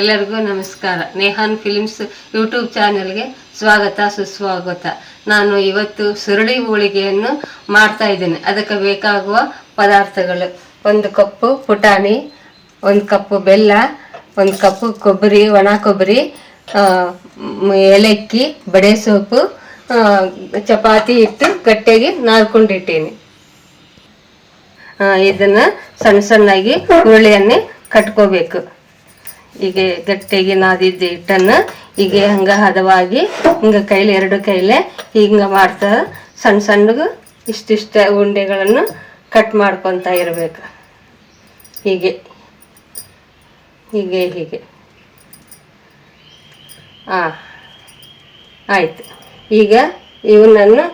ಎಲ್ಲರಿಗೂ ನಮಸ್ಕಾರ. ನೇಹಾನ್ films YouTube ಚಾನೆಲ್ಗೆ ಸ್ವಾಗತ ಸುಸ್ವಾಗತ. ನಾನು ಇವತ್ತು ಸುರಳಿ ಹೋಳಿಗೆಯನ್ನು ಮಾಡ್ತಾ ಇದ್ದೇನೆ. ಅದಕ್ಕೆ ಬೇಕಾಗುವ ಪದಾರ್ಥಗಳು: 1 ಕಪ್ಪು ಪುಟಾಣಿ, 1 ಕಪ್ಪು ಬೆಲ್ಲ, 1 ಕಪ್ಪು ಕೊಬ್ಬರಿ, ಒಣ ಕೊಬ್ಬರಿ, ಏಲಕ್ಕಿ, ಬಡೆ ಸೊಪ್ಪು, ಚಪಾತಿ ಹಿಟ್ಟು ಗಟ್ಟಿಯಾಗಿ ನಾದ್ಕೊಂಡಿಟ್ಟೇನೆ. ಇದನ್ನು ಸಣ್ಣ ಸಣ್ಣಾಗಿ ಹುರುಳಿಯನ್ನೇ ಕಟ್ಕೋಬೇಕು. ಹೀಗೆ ಗಟ್ಟಿಯಾಗಿ ನಾದಿದ್ದ ಹಿಟ್ಟನ್ನು ಹೀಗೆ ಹಂಗೆ ಹದವಾಗಿ ಹಿಂಗೆ ಕೈಲಿ 2 ಕೈಲೇ ಹಿಂಗೆ ಮಾಡ್ತಾ ಸಣ್ಣ ಸಣ್ಣಗೆ ಇಷ್ಟಿಷ್ಟ ಉಂಡೆಗಳನ್ನು ಕಟ್ ಮಾಡ್ಕೊತಾ ಇರಬೇಕು. ಹೀಗೆ ಹೀಗೆ ಹೀಗೆ ಆಯಿತು. ಈಗ ಇವನನ್ನು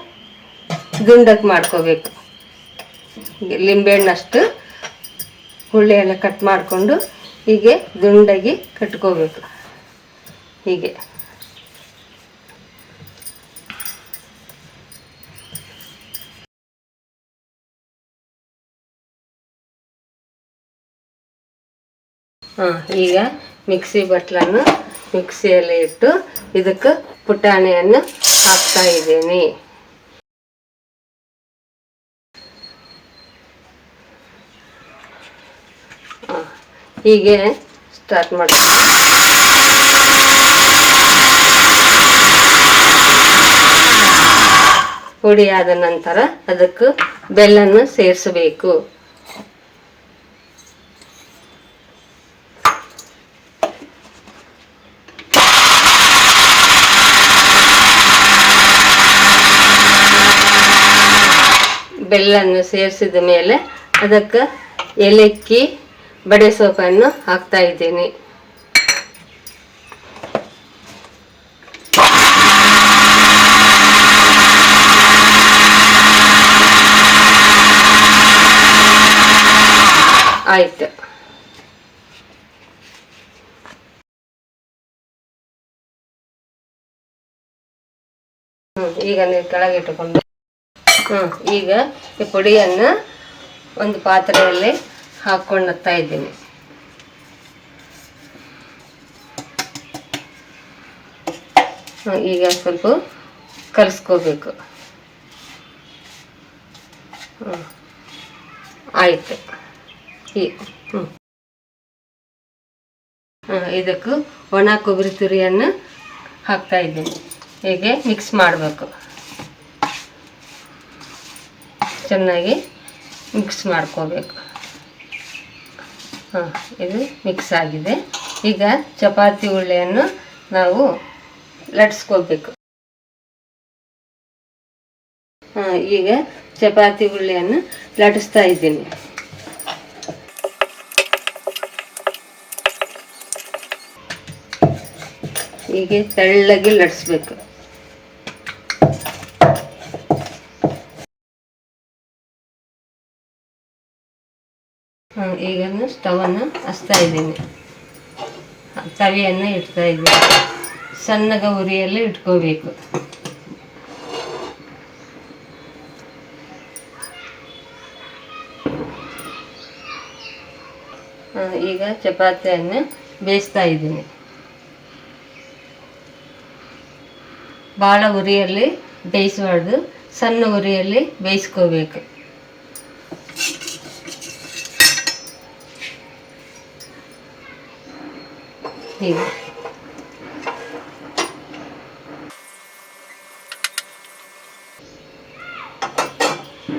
ದುಂಡಕ್ಕೆ ಮಾಡ್ಕೋಬೇಕು. ಲಿಂಬೆಹಣ್ಣಷ್ಟು ಹುಳ್ಳಿಯೆಲ್ಲ ಕಟ್ ಮಾಡಿಕೊಂಡು ಹೀಗೆ ದುಂಡಾಗಿ ಕಟ್ಕೋಬೇಕು. ಹೀಗೆ ಈಗ ಮಿಕ್ಸಿ ಬಟ್ಲನ್ನು ಮಿಕ್ಸಿಯಲ್ಲಿ ಇಟ್ಟು ಇದಕ್ಕೆ ಪುಟಾಣಿಯನ್ನು ಹಾಕ್ತಾ ಇದ್ದೇನೆ. ಹೀಗೆ ಸ್ಟಾರ್ಟ್ ಮಾಡಿ ಪುಡಿ ಆದ ನಂತರ ಅದಕ್ಕೆ ಬೆಲ್ಲನ್ನು ಸೇರಿಸಬೇಕು. ಬೆಲ್ಲನ್ನು ಸೇರಿಸಿದ ಮೇಲೆ ಅದಕ್ಕೆ ಏಲಕ್ಕಿ, ಬಡೆ ಸೊಪ್ಪನ್ನು ಹಾಕ್ತಾ ಇದ್ದೇನೆ. ಆಯ್ತು. ಈಗ ನೀವು ಕೆಳಗಿಟ್ಟುಕೊಂಡು ಈಗ ಈ ಪುಡಿಯನ್ನು ಒಂದು ಪಾತ್ರೆಯಲ್ಲಿ ಹಾಕ್ತಾ ಇದ್ದೀನಿ. ಈಗ ಸ್ವಲ್ಪ ಕಲಿಸ್ಕೋಬೇಕು. ಆಯಿತು. ಇದಕ್ಕೂ ಒಣ ಕೊಬ್ಬರಿ ತುರಿಯನ್ನು ಹಾಕ್ತಾ ಇದ್ದೀನಿ. ಹೀಗೆ ಮಿಕ್ಸ್ ಮಾಡಬೇಕು. ಚೆನ್ನಾಗಿ ಮಿಕ್ಸ್ ಮಾಡ್ಕೋಬೇಕು. ಇದು ಮಿಕ್ಸ್ ಆಗಿದೆ. ಈಗ ಚಪಾತಿ ಉಳ್ಳೆಯನ್ನು ನಾವು ಲಟ್ಸ್ಕೋಬೇಕು. ಈಗ ಚಪಾತಿ ಉಳ್ಳೆಯನ್ನು ಲಟ್ಟಿಸ್ತಾ ಇದ್ದೀನಿ. ಹೀಗೆ ತೆಳ್ಳಗೆ ಲಟ್ಸ್ಬೇಕು. ಈಗ ಸ್ಟವನ್ನು ಹಚ್ತಾ ಇದ್ದೀನಿ. ತವಿಯನ್ನು ಇಡ್ತಾ ಇದ್ದೀನಿ. ಸಣ್ಣಗ ಉರಿಯಲ್ಲಿ ಇಟ್ಕೋಬೇಕು. ಈಗ ಚಪಾತಿಯನ್ನು ಬೇಯಿಸ್ತಾ ಇದ್ದೀನಿ. ಭಾಳ ಉರಿಯಲ್ಲಿ ಬೇಯಿಸಬಾರ್ದು, ಸಣ್ಣ ಉರಿಯಲ್ಲಿ ಬೇಯಿಸ್ಕೋಬೇಕು. ಹೀಗೆ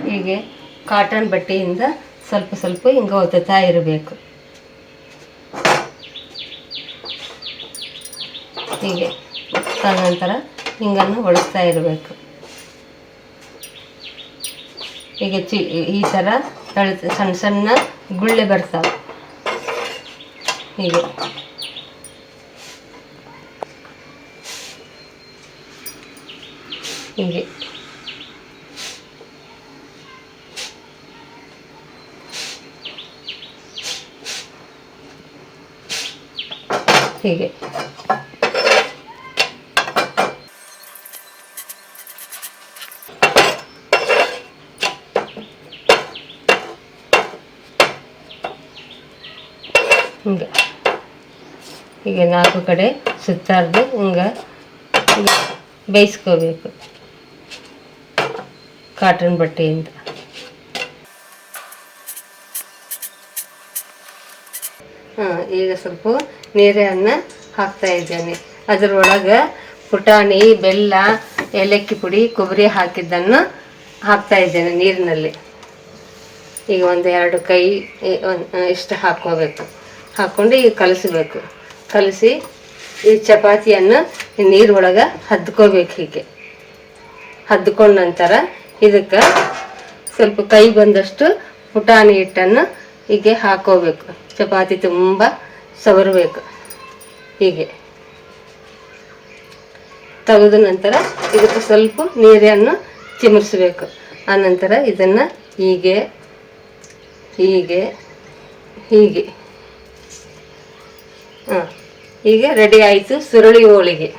ಹೀಗೆ ಕಾಟನ್ ಬಟ್ಟೆಯಿಂದ ಸ್ವಲ್ಪ ಸ್ವಲ್ಪ ಹಿಂಗೆ ಒತ್ತುತ್ತಾ ಇರಬೇಕು. ಹೀಗೆ ನಂತರ ಹಿಂಗನ್ನು ಹೊಡೆಸ್ತಾ ಇರಬೇಕು. ಹೀಗೆ ಈ ಥರ ಸಣ್ಣ ಸಣ್ಣ ಗುಳ್ಳೆ ಬರ್ತಾವೆ. ಹೀಗೆ ಹೀಗೆ ಹೀಗೆ ಹಿಂಗೆ ಹೀಗೆ 4 ಕಡೆ ಸುತ್ತಾರ್ದು ಹಿಂಗೆ ಬೇಯಿಸ್ಕೋಬೇಕು ಕಾಟನ್ ಬಟ್ಟೆಯಿಂದ. ಈಗ ಸ್ವಲ್ಪ ನೀರನ್ನು ಹಾಕ್ತಾ ಇದ್ದೇನೆ. ಅದರೊಳಗೆ ಪುಟಾಣಿ, ಬೆಲ್ಲ, ಏಲಕ್ಕಿ ಪುಡಿ, ಕೊಬ್ಬರಿ ಹಾಕಿದ್ದನ್ನು ಹಾಕ್ತಾ ಇದ್ದೇನೆ ನೀರಿನಲ್ಲಿ. ಈಗ 1-2 ಕೈ ಇಷ್ಟು ಹಾಕ್ಕೋಬೇಕು. ಹಾಕ್ಕೊಂಡು ಈಗ ಕಲಸಬೇಕು. ಕಲಸಿ ಈ ಚಪಾತಿಯನ್ನು ನೀರೊಳಗೆ ಹದ್ಕೋಬೇಕು. ಹೀಗೆ ಹದ್ಕೊಂಡ ನಂತರ ಇದಕ್ಕೆ ಸ್ವಲ್ಪ ಕೈ ಬಂದಷ್ಟು ಪುಟಾಣಿ ಹಿಟ್ಟನ್ನು ಹೀಗೆ ಹಾಕೋಬೇಕು. ಚಪಾತಿ ತುಂಬ ಸವರಬೇಕು. ಹೀಗೆ ತೆಗೆದ ನಂತರ ಇದಕ್ಕೆ ಸ್ವಲ್ಪ ನೀರನ್ನು ಚಿಮುರಿಸ್ಬೇಕು. ಆನಂತರ ಇದನ್ನು ಹೀಗೆ ಹೀಗೆ ಹೀಗೆ ಹೀಗೆ ರೆಡಿ ಆಯಿತು ಸುರುಳಿ ಹೋಳಿಗೆ.